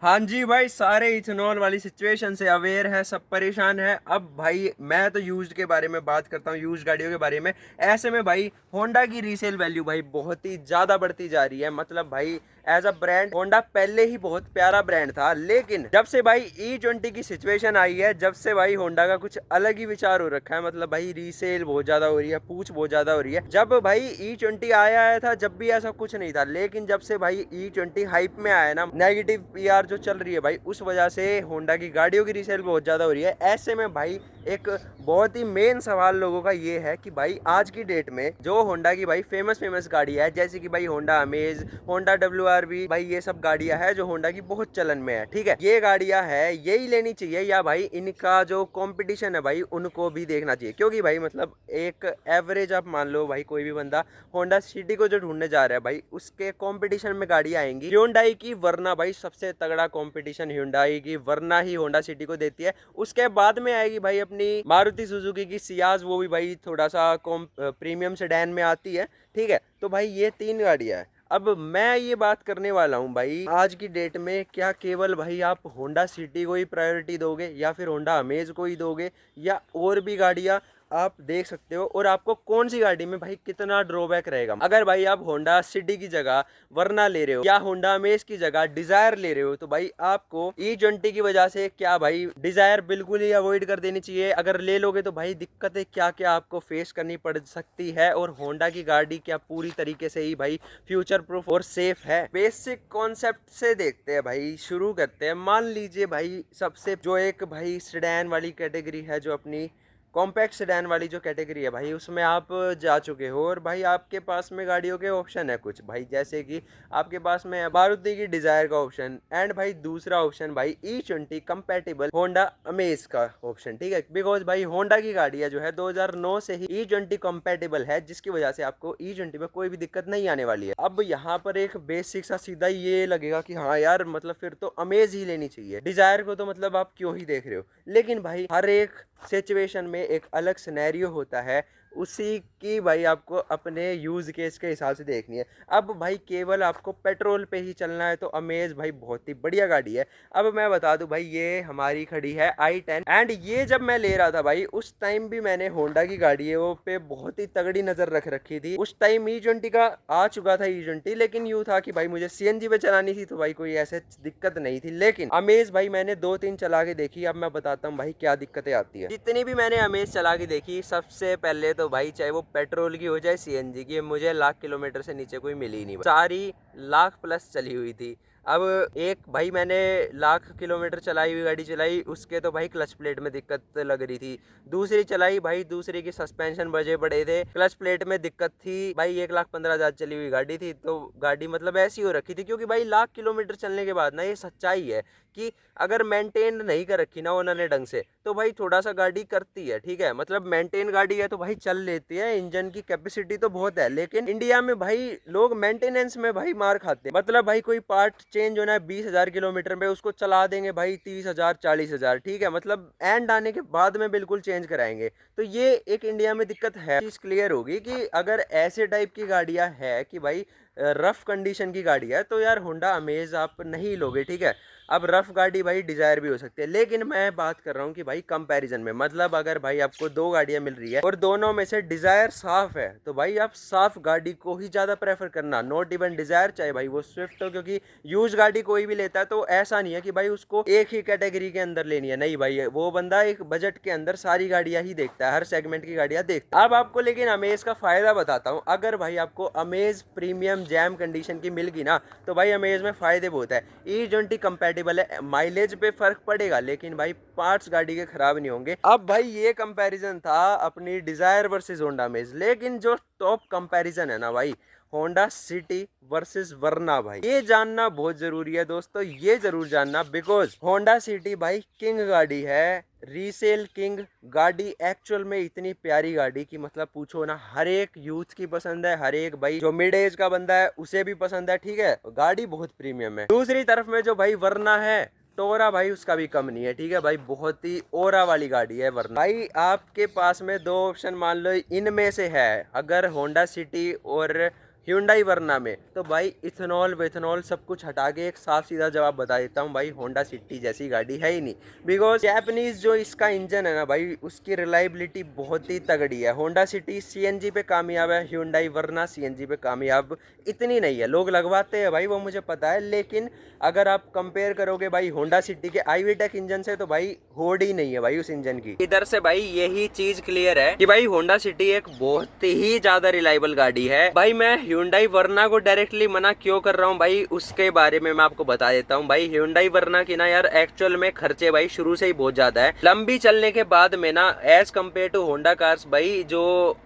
हाँ जी भाई, सारे इथेनॉल वाली सिचुएशन से अवेयर है, सब परेशान है। अब भाई मैं तो यूज्ड के बारे में बात करता हूँ, यूज्ड गाड़ियों के बारे में। ऐसे में भाई होंडा की रीसेल वैल्यू भाई बहुत ही ज़्यादा बढ़ती जा रही है। मतलब भाई एज अ ब्रांड होंडा पहले ही बहुत प्यारा ब्रांड था, लेकिन जब से भाई E20 की सिचुएशन आई है, जब से भाई होंडा का कुछ अलग ही विचार हो रखा है। मतलब भाई रीसेल बहुत ज़्यादा हो रही है, पूछ बहुत ज़्यादा हो रही है। जब भाई E20 आया था, जब भी ऐसा कुछ नहीं था, लेकिन जब से भाई E20 हाइप में आया ना, नेगेटिव पीआर जो चल रही है भाई, उस वजह से होंडा की गाड़ियों की रीसेल बहुत ज़्यादा हो रही है। ऐसे में भाई एक बहुत ही मेन सवाल लोगों का ये है कि भाई आज की डेट में जो होंडा की भाई फेमस फेमस गाड़ियां है, जैसे कि भाई होंडा अमेज, होंडा WRV, भाई ये सब गाड़ियां है जो होंडा की बहुत चलन में है। ठीक है, ये गाड़ियां है, यही लेनी चाहिए या भाई इनका जो कंपटीशन है भाई उनको भी देखना चाहिए? क्योंकि भाई मतलब एक एवरेज आप मान लो भाई, कोई भी बंदा होंडा सिटी को जो ढूंढने जा रहा है भाई, उसके कंपटीशन में गाड़ियां आएंगी ह्यूंडई की, वरना भाई सबसे तगड़ा कंपटीशन ह्यूंडई की वरना ही होंडा सिटी को देती है। उसके बाद में आएगी भाई अपनी मारुति सुजुकी की सियाज, वो भी भाई थोड़ा सा प्रीमियम सेडान में आती है। ठीक है, तो भाई ये तीन गाड़ियां है। अब मैं ये बात करने वाला हूँ भाई, आज की डेट में क्या केवल भाई आप होंडा सिटी को ही प्रायोरिटी दोगे, या फिर होंडा अमेज को ही दोगे, या और भी गाड़ियां आप देख सकते हो? और आपको कौन सी गाड़ी में भाई कितना ड्रॉबैक रहेगा? अगर भाई आप होंडा सिटी की जगह वरना ले रहे हो, या होंडा अमेज की जगह डिजायर ले रहे हो, तो भाई आपको E20 की वजह से क्या भाई डिजायर बिल्कुल ही अवॉइड कर देनी चाहिए? अगर ले लोगे तो भाई दिक्कतें क्या क्या आपको फेस करनी पड़ सकती है? और होंडा की गाड़ी क्या पूरी तरीके से ही भाई फ्यूचर प्रूफ और सेफ है? बेसिक कॉन्सेप्ट से देखते हैं भाई, शुरू करते हैं। मान लीजिए भाई सबसे जो एक भाई सेडान वाली कैटेगरी है, जो अपनी कॉम्पैक्ट सेडान वाली जो कैटेगरी है भाई, उसमें आप जा चुके हो, और भाई आपके पास में गाड़ियों के ऑप्शन है कुछ भाई, जैसे कि आपके पास में मारुति की डिजायर का ऑप्शन, एंड भाई दूसरा ऑप्शन भाई E20 कंपैटिबल होंडा अमेज का ऑप्शन। ठीक है, बिकॉज भाई होंडा की गाड़ियां जो है 2009 से ही E20 कंपैटिबल है, जिसकी वजह से आपको E20 में कोई भी दिक्कत नहीं आने वाली है। अब यहाँ पर एक बेसिक सा सीधा ये लगेगा कि हाँ यार, मतलब फिर तो अमेज ही लेनी चाहिए, डिजायर को तो मतलब आप क्यों ही देख रहे हो? लेकिन भाई हर एक सिचुएशन में एक अलग सिनेरियो होता है, उसी की भाई आपको अपने यूज केस के हिसाब से देखनी है। अब भाई केवल आपको पेट्रोल पे ही चलना है तो अमेज भाई बहुत ही बढ़िया गाड़ी है। अब मैं बता दूं भाई, ये हमारी खड़ी है i10, एंड ये जब मैं ले रहा था भाई, उस टाइम भी मैंने होंडा की गाड़ियों पे बहुत ही तगड़ी नजर रख रखी थी। उस टाइम E20 का आ चुका था E20, लेकिन यूँ था कि भाई मुझे CNG पे चलानी थी, तो भाई कोई ऐसे दिक्कत नहीं थी। लेकिन अमेज भाई मैंने 2-3 चला के देखी, अब मैं बताता हूँ भाई क्या दिक्कतें आती है। जितनी भी मैंने अमेज चला के देखी, सबसे पहले तो भाई चाहे वो पेट्रोल की हो चाहे CNG की, मुझे लाख किलोमीटर से नीचे कोई मिली ही नहीं, सारी लाख प्लस चली हुई थी। अब एक भाई मैंने लाख किलोमीटर चलाई हुई गाड़ी चलाई, उसके तो भाई क्लच प्लेट में दिक्कत लग रही थी। दूसरी चलाई भाई, दूसरी की सस्पेंशन बजे पड़े थे, क्लच प्लेट में दिक्कत थी भाई। 1,15,000 चली हुई गाड़ी थी, तो गाड़ी मतलब ऐसी हो रखी थी। क्योंकि भाई लाख किलोमीटर चलने के बाद ना, ये सच्चाई है कि अगर मेंटेन नहीं कर रखी ना उन्होंने ढंग से, तो भाई थोड़ा सा गाड़ी करती है। ठीक है, मतलब मेंटेन गाड़ी है तो भाई चल लेती है, इंजन की कैपेसिटी तो बहुत है। लेकिन इंडिया में भाई लोग मेंटेनेंस में भाई मार खाते हैं। मतलब भाई कोई पार्ट चेंज होना है 20,000 किलोमीटर में, उसको चला देंगे भाई 30,000 40,000। ठीक है, मतलब एंड आने के बाद में बिल्कुल चेंज कराएंगे। तो ये एक इंडिया में दिक्कत है। चीज क्लियर होगी कि अगर ऐसे टाइप की गाड़ियां है कि भाई रफ कंडीशन की गाड़ी है, तो यार होंडा अमेज आप नहीं लोगे। ठीक है, अब रफ गाड़ी भाई डिजायर भी हो सकती है, लेकिन मैं बात कर रहा हूँ कि भाई कंपैरिजन में, मतलब अगर भाई आपको दो गाड़ियां मिल रही है और दोनों में से डिजायर साफ है, तो भाई आप साफ गाड़ी को ही ज्यादा प्रेफर करना। नॉट इवन डिजायर, चाहे भाई वो स्विफ्ट हो, क्योंकि यूज गाड़ी कोई भी लेता है तो ऐसा नहीं है कि भाई उसको एक ही कैटेगरी के अंदर लेनी है। नहीं भाई, वो बंदा एक बजट के अंदर सारी गाड़ियां ही देखता है, हर सेगमेंट की गाड़ियां देखता है। अब आपको लेकिन अमेज का फायदा बताता हूँ। अगर भाई आपको अमेज प्रीमियम जैम कंडीशन की मिल गई ना, तो भाई अमेज में फायदे बहुत है। E20 कंपैटिबल है, माइलेज पे फर्क पड़ेगा, लेकिन भाई पार्ट्स गाड़ी के खराब नहीं होंगे। अब भाई ये कंपैरिजन था अपनी डिजायर वर्सेस होंडा अमेज, लेकिन जो टॉप कंपैरिजन है ना भाई, होंडा सिटी वर्सेस वरना, भाई ये जानना बहुत जरूरी है दोस्तों, ये जरूर जानना। बिकॉज होंडा सिटी भाई किंग गाड़ी है, रीसेल किंग गाड़ी, एक्चुअल में इतनी प्यारी गाड़ी की मतलब पूछो ना, हर एक यूथ की पसंद है, हर एक भाई जो मिड एज का बंदा है उसे भी पसंद है। ठीक है, गाड़ी बहुत प्रीमियम है। दूसरी तरफ में जो भाई वरना है, टोरा भाई उसका भी कम नहीं है। ठीक है भाई, बहुत ही ओरा वाली गाड़ी है वरना। भाई आपके पास में दो ऑप्शन मान लो इनमें से है, अगर होंडा सिटी और Hyundai वरना में, तो भाई इथेनॉल वेथेनॉल सब कुछ हटा के एक साफ सीधा जवाब बता देता हूँ भाई, होंडा सिटी जैसी गाड़ी है ही नहीं। बिकॉज जैपनीज जो इसका इंजन है ना भाई, उसकी रिलायबिलिटी बहुत ही तगड़ी है। होंडा सिटी सीएनजी पे कामयाब है, Hyundai वरना सीएनजी पे कामयाब इतनी नहीं है। लोग लगवाते हैं भाई, वो मुझे पता है, लेकिन अगर आप कंपेयर करोगे भाई होंडा सिटी के IVTEC इंजन से, तो भाई होड़ ही नहीं है भाई उस इंजन की। इधर से भाई यही चीज क्लियर है कि भाई होंडा सिटी एक बहुत ही ज्यादा रिलायबल गाड़ी है। भाई मैं Hyundai वरना को डायरेक्टली मना क्यों कर रहा हूँ भाई, उसके बारे में मैं आपको बता देता हूँ। भाई Hyundai वरना की ना यार एक्चुअल में खर्चे भाई शुरू से ही बहुत ज्यादा है। लंबी चलने के बाद में ना as compare to Honda cars, भाई जो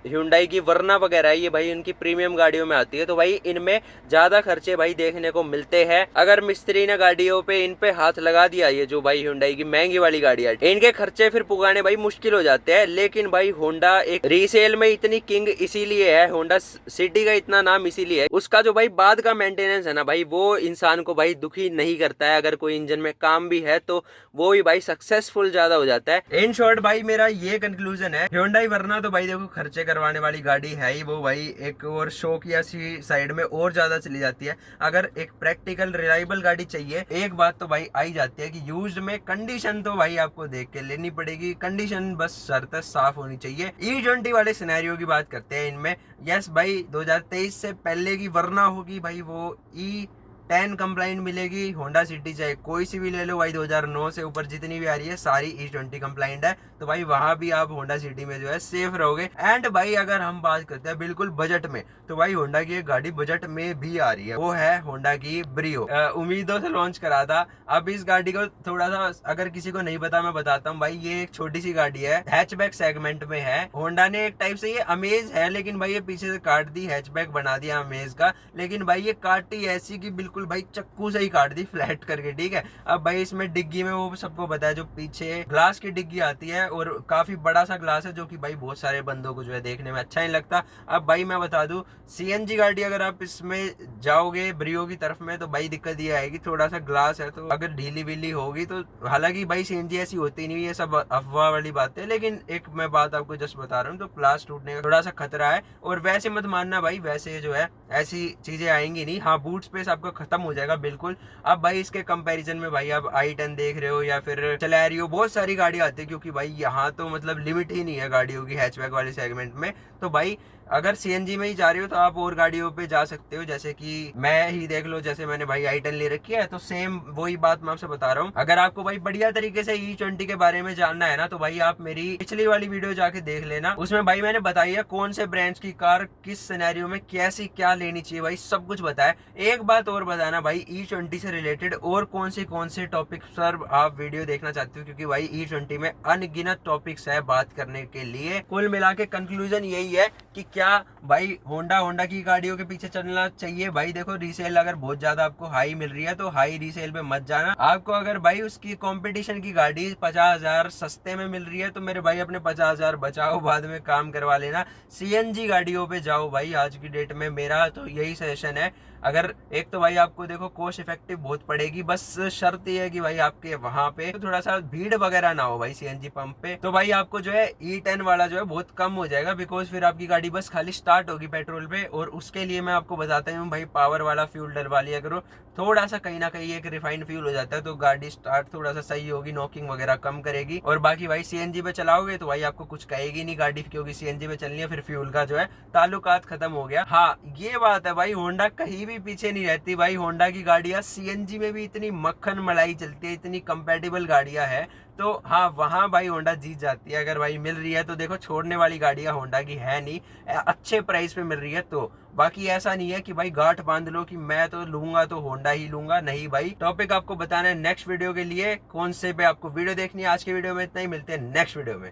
Hyundai की वरना वगैरह है, ये भाई उनकी प्रीमियम गाड़ियों में आती है, तो भाई इनमें ज्यादा खर्चे भाई देखने को मिलते हैं। अगर मिस्त्री ने गाड़ियों पे इन पे हाथ लगा दिया, ये जो भाई Hyundai की महंगी वाली गाड़ी है, इनके खर्चे फिर पुगाने भाई मुश्किल हो जाते हैं। लेकिन भाई होंडा एक रीसेल में इतनी किंग इसीलिए है, होंडा सिटी का इतना नाम इसीलिए है, उसका जो भाई बाद का मेंटेनेंस है ना भाई, वो इंसान को भाई दुखी नहीं करता है। अगर कोई इंजन में काम भी है तो वो ही भाई सक्सेसफुल ज्यादा हो जाता है। इन शॉर्ट भाई मेरा ये कंक्लूजन है, Hyundai वरना तो भाई देखो खर्चे करवाने वाली गाड़ी है ही, वो भाई एक और शौक या सी साइड में और ज्यादा चली जाती है। अगर एक प्रैक्टिकल रिलायबल गाड़ी चाहिए, एक बात तो भाई आई जाती है कि यूज्ड में कंडीशन तो भाई आपको देख के लेनी पड़ेगी। कंडीशन बस शर्त साफ होनी चाहिए। E20 वाले सिनेरियो की बात करते हैं इनमें। यस भाई 2023 से पहले की वरना होगी भाई, वो E10 कंप्लाइंट मिलेगी। होंडा सिटी चाहे कोई सी भी ले लो भाई, 2009 से ऊपर जितनी भी आ रही है सारी E20 कंप्लाइंट है, तो भाई वहां भी आप होंडा सिटी में जो है सेफ रहोगे। एंड भाई अगर हम बात करते हैं बिल्कुल बजट में, तो भाई होंडा की एक गाड़ी बजट में भी आ रही है, वो है होंडा की ब्रियो। उम्मीदों से लॉन्च करा था। अब इस गाड़ी को थोड़ा सा अगर किसी को नहीं पता मैं बताता हूँ भाई, ये एक छोटी सी गाड़ी है, हैचबैक सेगमेंट में है। होंडा ने एक टाइप से ये अमेज है, लेकिन भाई ये पीछे से काट दी, हैचबैक बना दिया अमेज का, लेकिन भाई ये काटी ऐसी की बिल्कुल भाई चक्कू से ही काट दी, फ्लैट करके, ठीक है। अब भाई इसमें डिग्गी में वो सबको पता है, जो पीछे ग्लास की डिग्गी आती है, और काफी बड़ा सा ग्लास है, जो कि भाई बहुत सारे बंदों को जो है देखने में अच्छा नहीं लगता। अब भाई मैं बता दूं, सीएनजी गाड़ी अगर आप इसमें जाओगे ब्रियो की तरफ में, तो भाई दिक्कत ये आएगी, थोड़ा सा ग्लास है तो अगर ढीली वीली होगी तो, हालांकि भाई सीएनजी ऐसी होती नहीं, ये सब अफवाह वाली बात है, लेकिन एक मैं बात आपको जस्ट बता रहा हूँ, तो ग्लास टूटने का थोड़ा सा खतरा है। और वैसे मत मानना भाई, वैसे जो है ऐसी चीजें आएंगी नहीं। हाँ, बूट स्पेस आपका खत्म हो जाएगा बिल्कुल। अब भाई इसके कंपैरिजन में भाई आप i10 देख रहे हो या फिर चलैरियो, बहुत सारी गाड़ी आती है, क्योंकि भाई यहाँ तो मतलब लिमिट ही नहीं है गाड़ियों की हैचबैक वाले सेगमेंट में। तो भाई अगर सीएनजी में ही जा रहे हो तो आप और गाड़ियों पे जा सकते हो, जैसे कि मैं ही देख लो, जैसे मैंने भाई i10 ले रखी है, तो सेम वही बात मैं आपसे बता रहा हूँ। अगर आपको भाई बढ़िया तरीके से E20 के बारे में जानना है ना, तो भाई आप मेरी पिछली वाली वीडियो जाके देख लेना, उसमें भाई मैंने बताई है कौन से ब्रांड्स की कार किस सिनेरियो में कैसी क्या लेनी चाहिए, भाई सब कुछ बताया। एक बात और बताना भाई, E20 से रिलेटेड और कौन से टॉपिक पर आप वीडियो देखना चाहते हो, क्योंकि भाई E20 में अनगिनत टॉपिक्स है बात करने के लिए। कुल मिला के कंक्लूजन यही है कि क्या भाई होंडा की गाड़ियों के पीछे चलना चाहिए। भाई देखो, रीसेल अगर बहुत ज्यादा आपको हाई मिल रही है तो हाई रीसेल पे मत जाना। आपको अगर भाई उसकी कंपटीशन की गाड़ी 50,000 सस्ते में मिल रही है, तो मेरे भाई अपने 50,000 बचाओ, बाद में काम करवा लेना। सीएनजी गाड़ियों पे जाओ भाई, आज की डेट में मेरा तो यही सजेशन है। अगर एक तो भाई आपको देखो कॉस्ट इफेक्टिव बहुत पड़ेगी, बस शर्त ये है कि भाई आपके वहां पे तो थोड़ा सा भीड़ वगैरह ना हो भाई सीएनजी पंप पे, तो भाई आपको जो है E10 वाला जो है बहुत कम हो जाएगा, बिकॉज फिर आपकी गाड़ी बस खाली स्टार्ट होगी पेट्रोल पे। और उसके लिए मैं आपको बताता हूँ भाई, पावर वाला फ्यूल डलवा लिया करो, थोड़ा सा कहीं ना कहीं एक रिफाइंड फ्यूल हो जाता है, तो गाड़ी स्टार्ट थोड़ा सा सही होगी, नॉकिंग वगैरह कम करेगी। और बाकी भाई सीएनजी पे चलाओगे तो भाई आपको कुछ कहेगी नहीं गाड़ी, क्योंकि सीएनजी पे चलनी है, फिर फ्यूल का जो है ताल्लुकात खत्म हो गया। हाँ, ये बात है भाई, होंडा कहीं भी पीछे नहीं रहती भाई। होंडा की गाड़ियां सीएनजी में भी इतनी मक्खन मलाई चलती है, इतनी कंपेटेबल गाड़ियां है, तो हाँ वहां भाई होंडा जीत जाती है। अगर भाई मिल रही है तो देखो, छोड़ने वाली गाड़ियां होंडा की है नहीं, अच्छे प्राइस पे मिल रही है तो। बाकी ऐसा नहीं है कि भाई गांठ बांध लो कि मैं तो लूंगा तो होंडा ही लूंगा, नहीं भाई। टॉपिक आपको बताना है नेक्स्ट वीडियो के लिए, कौन से पे आपको वीडियो देखनी है। आज के वीडियो में इतना ही, मिलते हैं नेक्स्ट वीडियो में।